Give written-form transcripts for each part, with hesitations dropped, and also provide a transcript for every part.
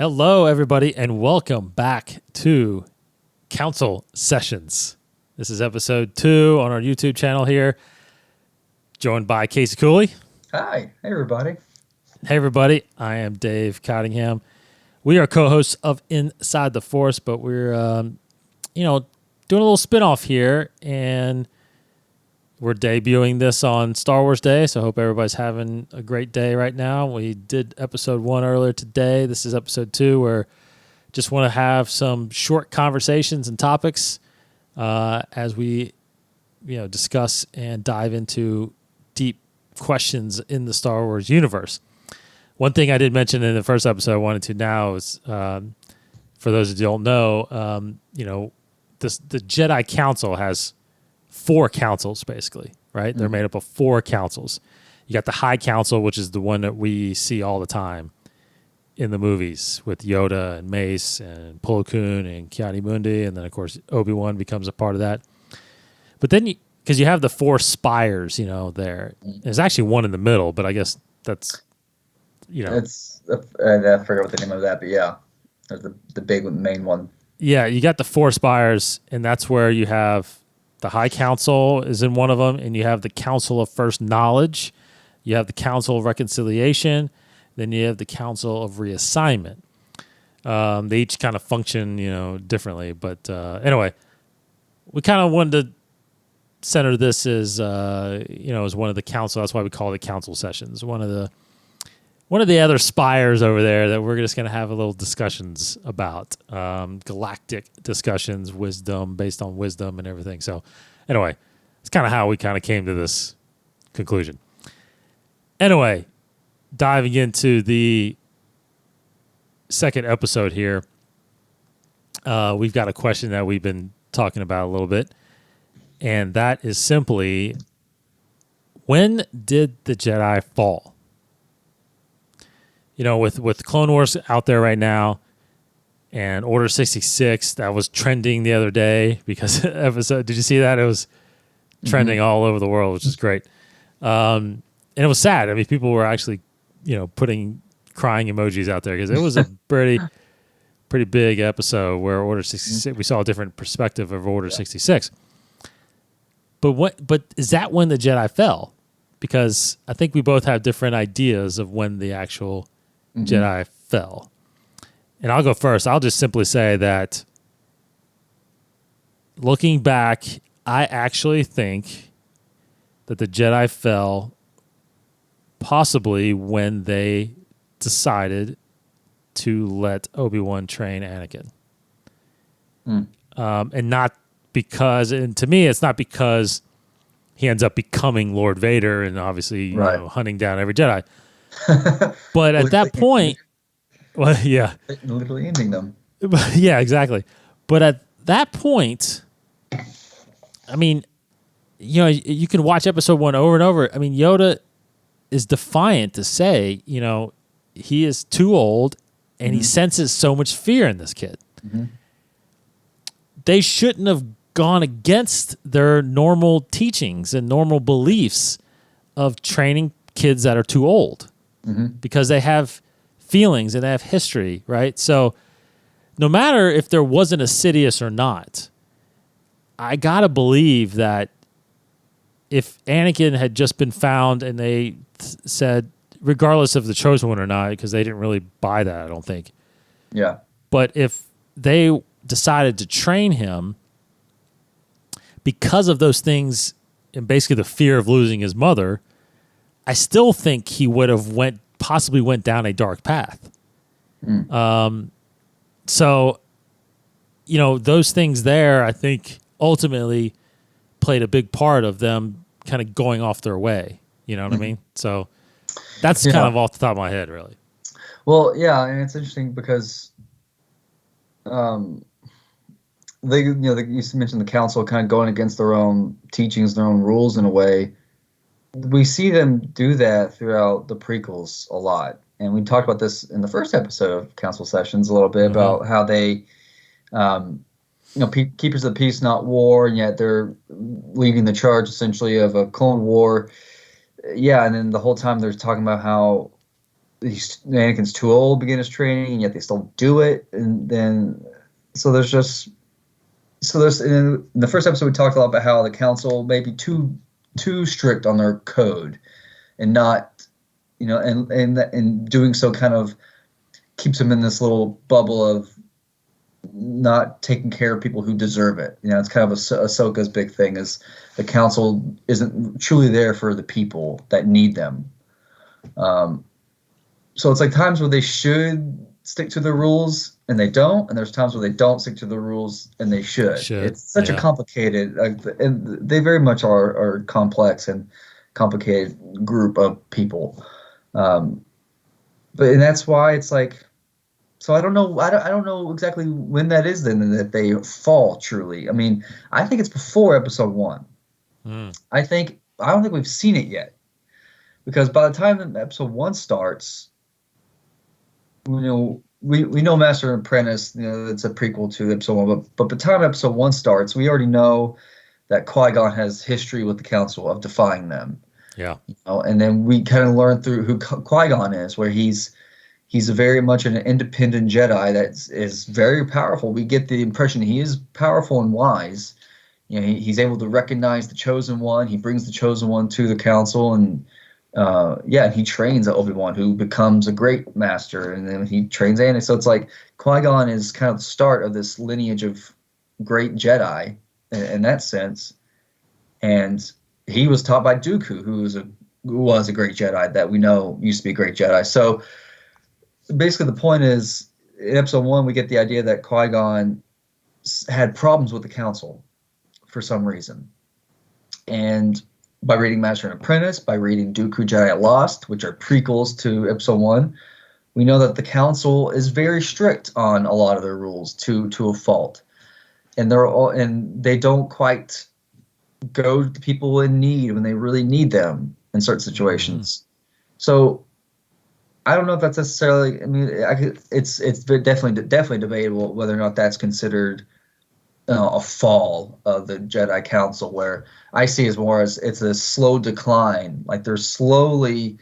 Hello, everybody, and welcome back to Council Sessions. This is episode 2 on our YouTube channel here, joined by Casey Cooley. Hi. Hey, everybody. Hey, everybody. I am Dave Cottingham. We are co-hosts of Inside the Force, but we're, doing a little spinoff here, and we're debuting this on Star Wars Day, so I hope everybody's having a great day right now. We did episode 1 earlier today. This is episode 2, where just want to have some short conversations and topics as we, discuss and dive into deep questions in the Star Wars universe. One thing I did mention in the first episode I wanted to now is, for those who don't know, the Jedi Council has 4 councils, basically, right? Mm-hmm. They're made up of 4 councils. You got the High Council, which is the one that we see all the time in the movies with Yoda and Mace and Plo Koon and Ki-Adi-Mundi, and then, of course, Obi-Wan becomes a part of that. But then, because you have the 4 spires, there. There's actually one in the middle, but I guess that's, It's, I forget what the name of that, but yeah, there's the big main one. Yeah, you got the 4 spires, and that's where you have the High Council is in one of them, and you have the Council of First Knowledge, you have the Council of Reconciliation, then you have the Council of Reassignment. They each kind of function, differently. But anyway, we kind of wanted to center this as, as one of the council. That's why we call it council sessions. One of the other spires over there that we're just going to have a little discussions about, galactic discussions, wisdom, based on wisdom and everything. So anyway, it's kind of how we kind of came to this conclusion. Anyway, diving into the second episode here, we've got a question that we've been talking about a little bit, and that is simply, when did the Jedi fall? With Clone Wars out there right now and Order 66, that was trending the other day because episode, did you see that? It was trending all over the world, which is great. And it was sad. I mean, people were actually, putting crying emojis out there because it was a pretty big episode where Order 66, we saw a different perspective of Order 66. But is that when the Jedi fell? Because I think we both have different ideas of when the actual Jedi fell. And I'll go first. I'll just simply say that looking back, I actually think that the Jedi fell possibly when they decided to let Obi-Wan train Anakin. And not because, and to me, it's not because he ends up becoming Lord Vader and obviously hunting down every Jedi. But at that point, well, yeah. Literally ending them. Yeah, exactly. But at that point, I mean, you can watch episode 1 over and over. I mean, Yoda is defiant to say, he is too old and he senses so much fear in this kid. They shouldn't have gone against their normal teachings and normal beliefs of training kids that are too old. Because they have feelings and they have history, right? So no matter if there wasn't a Sidious or not, I got to believe that if Anakin had just been found and they said, regardless of the chosen one or not, because they didn't really buy that, I don't think. Yeah. But if they decided to train him because of those things and basically the fear of losing his mother, I still think he would have possibly went down a dark path. So, those things there, I think, ultimately played a big part of them kind of going off their way. You know what I mean? So that's kind of off the top of my head, really. Well, yeah, and it's interesting because they, you mentioned the council kind of going against their own teachings, their own rules in a way. We see them do that throughout the prequels a lot. And we talked about this in the first episode of Council Sessions a little bit about how they, keepers of peace, not war, and yet they're leading the charge essentially of a clone war. Yeah, and then the whole time they're talking about how Anakin's too old to begin his training, and yet they still do it. And then, so there's just, so there's in the first episode we talked a lot about how the council may be too strict on their code, and not, and doing so kind of keeps them in this little bubble of not taking care of people who deserve it. It's kind of Ahsoka's big thing is the council isn't truly there for the people that need them. So it's like times where they should stick to the rules and they don't, and there's times where they don't stick to the rules and they should. It's such a complicated, and they very much are complex and complicated group of people. And that's why it's like, so I don't know. I don't know exactly when that is then that they fall truly. I mean, I think it's before episode 1. I don't think we've seen it yet, because by the time that episode 1 starts, we know Master and Apprentice. It's a prequel to episode 1, but by the time episode 1 starts, we already know that Qui-Gon has history with the Council of defying them. Yeah. And then we kind of learn through who Qui-Gon is, where he's very much an independent Jedi that is very powerful. We get the impression he is powerful and wise. He's able to recognize the Chosen One. He brings the Chosen One to the Council, and he trains Obi-Wan, who becomes a great master, and then he trains Anakin. So it's like Qui-Gon is kind of the start of this lineage of great Jedi in that sense. And he was taught by Dooku, who was a great Jedi that we know used to be a great Jedi. So basically the point is, in episode 1, we get the idea that Qui-Gon had problems with the Council for some reason. And by reading Master and Apprentice, by reading Dooku Jedi Lost, which are prequels to episode 1, we know that the Council is very strict on a lot of their rules to a fault. And they don't quite go to people in need when they really need them in certain situations. So I don't know if that's necessarily. I mean, it's definitely debatable whether or not that's considered a fall of the Jedi Council. Where I see as more as it's a slow decline, like they're slowly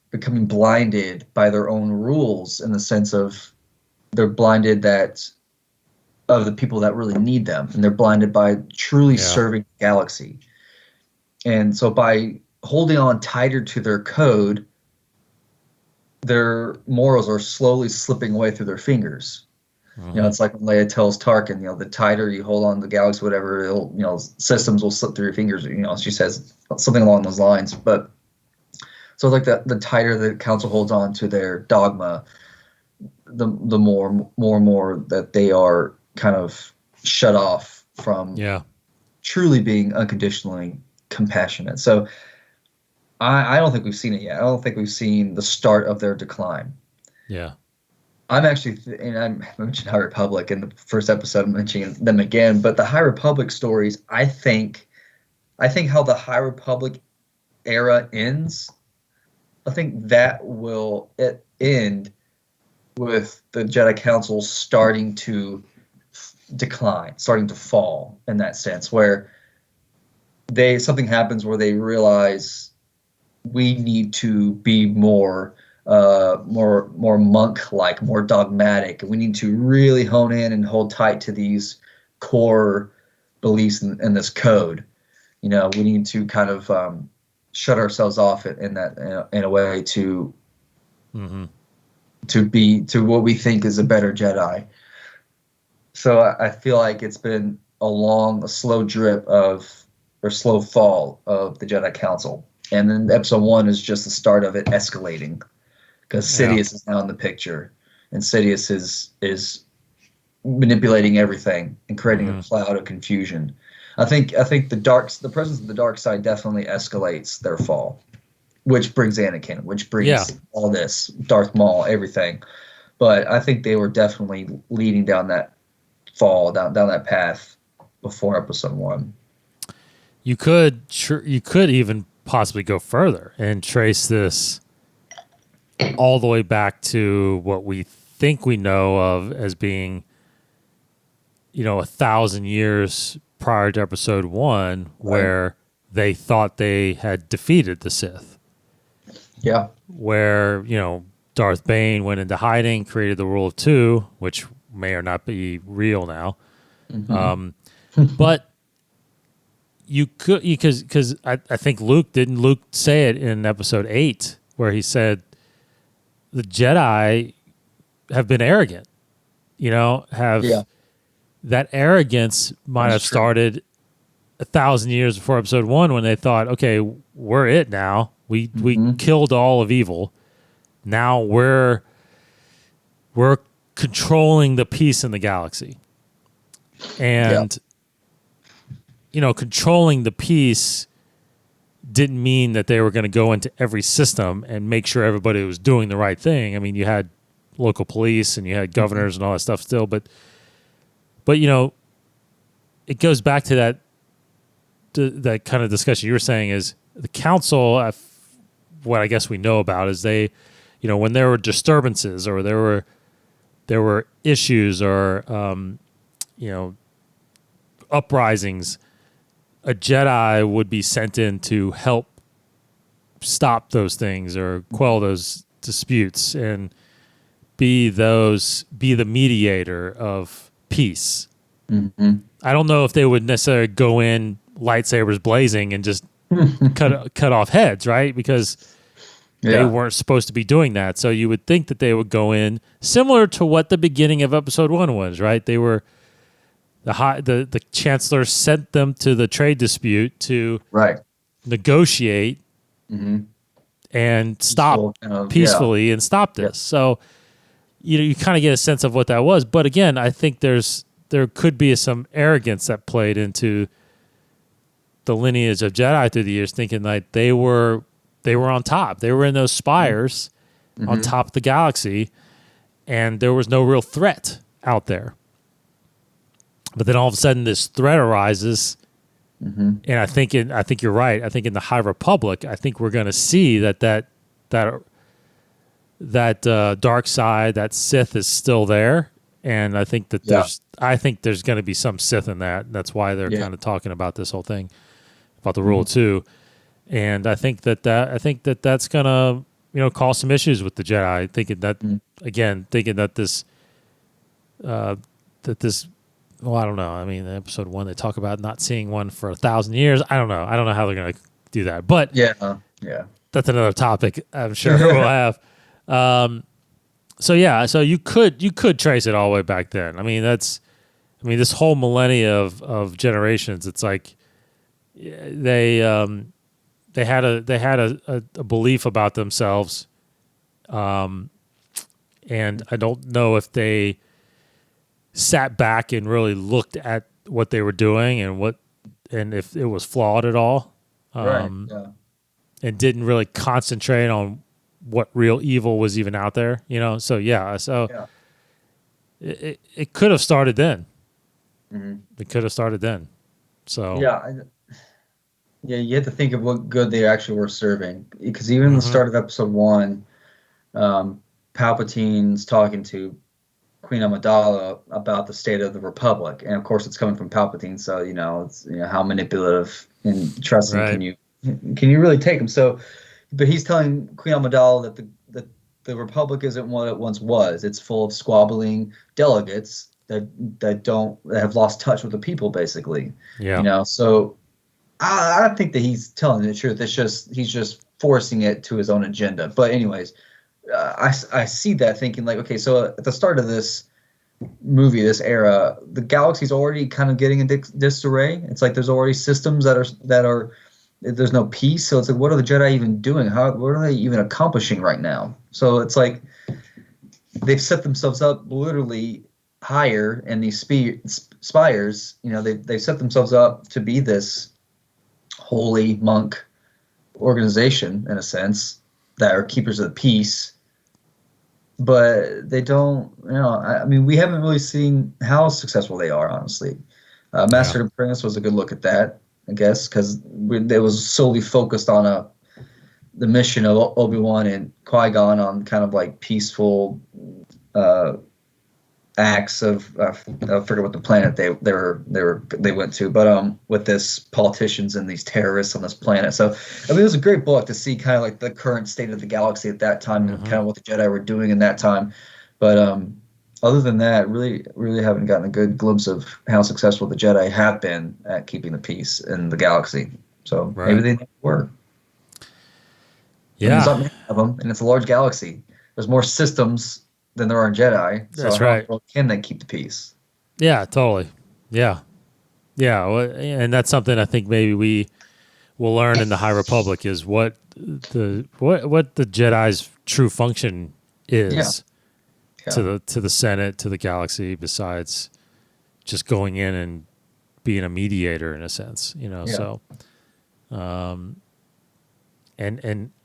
becoming blinded by their own rules, in the sense of they're blinded of the people that really need them, and they're blinded by truly serving the galaxy. And so by holding on tighter to their code, their morals are slowly slipping away through their fingers. It's like when Leia tells Tarkin, the tighter you hold on to the galaxy, whatever, systems will slip through your fingers. She says something along those lines. But so like the tighter the Council holds on to their dogma, the more and more that they are kind of shut off from truly being unconditionally compassionate. So I don't think we've seen it yet. I don't think we've seen the start of their decline. Yeah. I'm actually, and I mentioned High Republic in the first episode, I'm mentioning them again, but the High Republic stories, I think how the High Republic era ends, I think that will end with the Jedi Council starting to decline, starting to fall, in that sense, where something happens where they realize we need to be more monk-like, more dogmatic. We need to really hone in and hold tight to these core beliefs in this code. We need to kind of shut ourselves off in a way to what we think is a better Jedi. So I feel like it's been a slow slow fall of the Jedi Council. And then episode 1 is just the start of it escalating, because Sidious is now in the picture, and Sidious is manipulating everything and creating a cloud of confusion. I think the presence of the dark side definitely escalates their fall, which brings Anakin, which brings all this, Darth Maul, everything. But I think they were definitely leading down that fall, down that path before episode 1. You could even possibly go further and trace this all the way back to what we think we know of as being, 1,000 years prior to episode 1, where they thought they had defeated the Sith. Yeah. Where, Darth Bane went into hiding, created the rule of two, which may or not be real now. Mm-hmm. But you could, because I think didn't Luke say it in episode 8 where he said the Jedi have been arrogant, Yeah, that arrogance might that's have true. started 1,000 years before episode 1 when they thought, okay, we're it now. We Mm-hmm. killed all of evil. Now we're controlling the peace in the galaxy. Yeah. And controlling the peace didn't mean that they were going to go into every system and make sure everybody was doing the right thing. I mean, you had local police and you had Mm-hmm. governors and all that stuff still, but it goes back to that kind of discussion you were saying is the council. What I guess we know about is they, when there were disturbances or there were issues or uprisings, a Jedi would be sent in to help stop those things or quell those disputes and be the mediator of peace. Mm-hmm. I don't know if they would necessarily go in lightsabers blazing and just cut off heads, right? Because they Yeah. weren't supposed to be doing that. So you would think that they would go in similar to what the beginning of episode 1 was, right? They were the chancellor sent them to the trade dispute to Right. negotiate Mm-hmm. and stop Peaceful kind of. Yeah. peacefully and stop Yeah. this. So you kind of get a sense of what that was. But again, I think there could be some arrogance that played into the lineage of Jedi through the years, thinking like they were on top. They were in those spires on Mm-hmm. top of the galaxy, and there was no real threat out there. But then all of a sudden, this threat arises, Mm-hmm. and I think you're right. I think in the High Republic, I think we're going to see that dark side, that Sith is still there, and I think that Yeah. there's going to be some Sith in that. That's why they're Yeah. kind of talking about this whole thing about the rule of two, and I think that's going to cause some issues with the Jedi. Thinking that thinking that this that this. Well, I don't know. I mean, in episode 1, they talk about not seeing one for 1,000 years. I don't know. I don't know how they're going to do that, but Yeah. Yeah. that's another topic I'm sure we'll have. So you could trace it all the way back then. I mean, this whole millennia of generations. It's like they had a belief about themselves, and I don't know if they sat back and really looked at what they were doing and if it was flawed at all, Right. Yeah. and didn't really concentrate on what real evil was even out there. So Yeah. it could have started then. Mm-hmm. It could have started then. So Yeah. Yeah. You have to think of what good they actually were serving, because even in the mhm. start of episode 1, Palpatine's talking to Queen Amidala about the state of the Republic, and of course it's coming from Palpatine, so it's how manipulative and trusting Right. can you really take him? So, but he's telling Queen Amidala that the Republic isn't what it once was. It's full of squabbling delegates that have lost touch with the people, basically. Yeah. So I think that he's telling the truth. He's just forcing it to his own agenda. But anyways, I see that thinking like, okay, so at the start of this movie, this era, the galaxy's already kind of getting in disarray. It's like there's already systems that are there's no peace. So it's like, what are the Jedi even doing? What are they even accomplishing right now? So it's like they've set themselves up literally higher in these spires. They set themselves up to be this holy monk organization in a sense that are keepers of the peace. But they don't, I mean, we haven't really seen how successful they are, honestly. Yeah. Master and Apprentice was a good look at that, I guess, because it was solely focused on the mission of Obi-Wan and Qui-Gon on kind of like peaceful acts of I forget what the planet they went to, but with this politicians and these terrorists on this planet. So I mean, it was a great book to see kind of like the current state of the galaxy at that time and kind of what the Jedi were doing in that time. But other than that, really haven't gotten a good glimpse of how successful the Jedi have been at keeping the peace in the galaxy. So maybe they never were. I mean, there's Yeah, not many of them, and it's a large galaxy. There's more systems than there are Jedi. So that's how in right. the world can they keep the peace? Yeah, totally. Yeah. Yeah. And that's something I think maybe we will learn in the High Republic is what the Jedi's true function Yeah, is yeah, to the Senate, to the galaxy, besides just going in and being a mediator in a sense, yeah, so and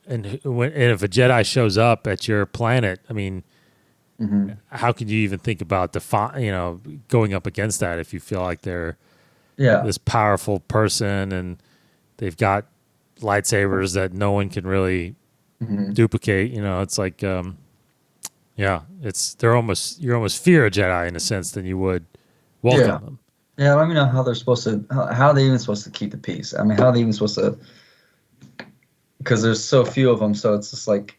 if a Jedi shows up at your planet, I mean, hmm how could you even think about going up against that if you feel like they're yeah, this powerful person and they've got lightsabers that no one can really hmm duplicate? It's like yeah, you're almost fear a Jedi in a sense than you would welcome yeah, them. yeah. I don't even know how they're supposed to. How are they even supposed to keep the peace? I mean, how are they even supposed to? Because there's so few of them, so it's just like,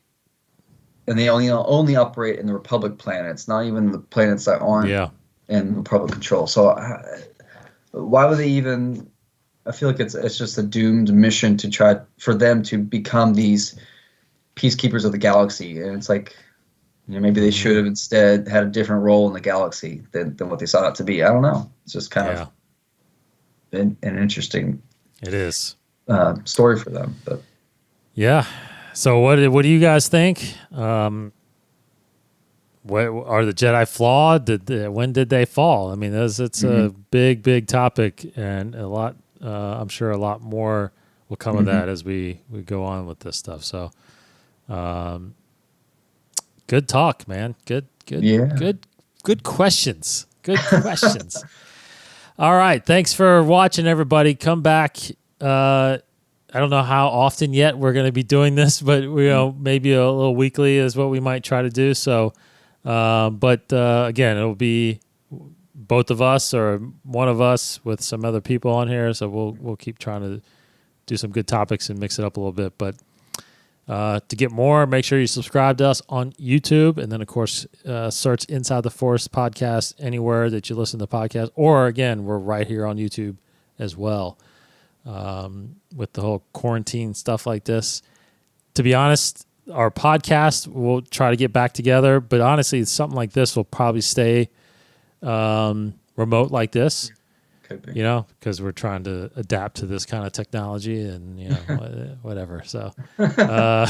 and they only operate in the Republic planets, not even the planets that aren't Yeah. in Republic control. So why would they even? I feel like it's just a doomed mission to try for them to become these peacekeepers of the galaxy, and it's like, maybe they should Hmm. have instead had a different role in the galaxy than what they sought out to be. I don't know. It's just kind of Yeah, an interesting it is. story for them. But Yeah. So what do you guys think? What are the Jedi flawed? When did they fall? I mean, it's a hmm big topic, and a lot. I'm sure a lot more will come of hmm that as we go on with this stuff. So, um, good talk, man. yeah, Good questions. Good questions. All right. Thanks for watching, everybody. Come back. I don't know how often yet we're going to be doing this, but maybe a little weekly is what we might try to do. So, but again, it'll be both of us or one of us with some other people on here. So we'll keep trying to do some good topics and mix it up a little bit. But to get more, make sure you subscribe to us on YouTube, and then of course search Inside the Force podcast anywhere that you listen to podcasts. Or again, we're right here on YouTube as well. With the whole quarantine stuff like this, to be honest, our podcast we'll try to get back together. But honestly, something like this will probably stay remote like this. could be. Because we're trying to adapt to this kind of technology and whatever. So I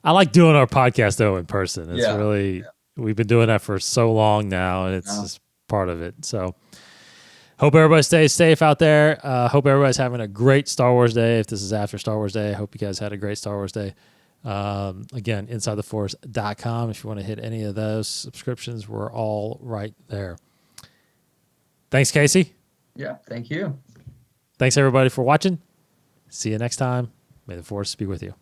like doing our podcast though in person. It's Yeah. really we've been doing that for so long now, and it's No. just part of it. So hope everybody stays safe out there. Hope everybody's having a great Star Wars day. If this is after Star Wars Day, I hope you guys had a great Star Wars day. Again, InsideTheForce.com. If you want to hit any of those subscriptions, we're all right there. Thanks, Casey. Yeah. Thank you. Thanks, everybody, for watching. See you next time. May the Force be with you.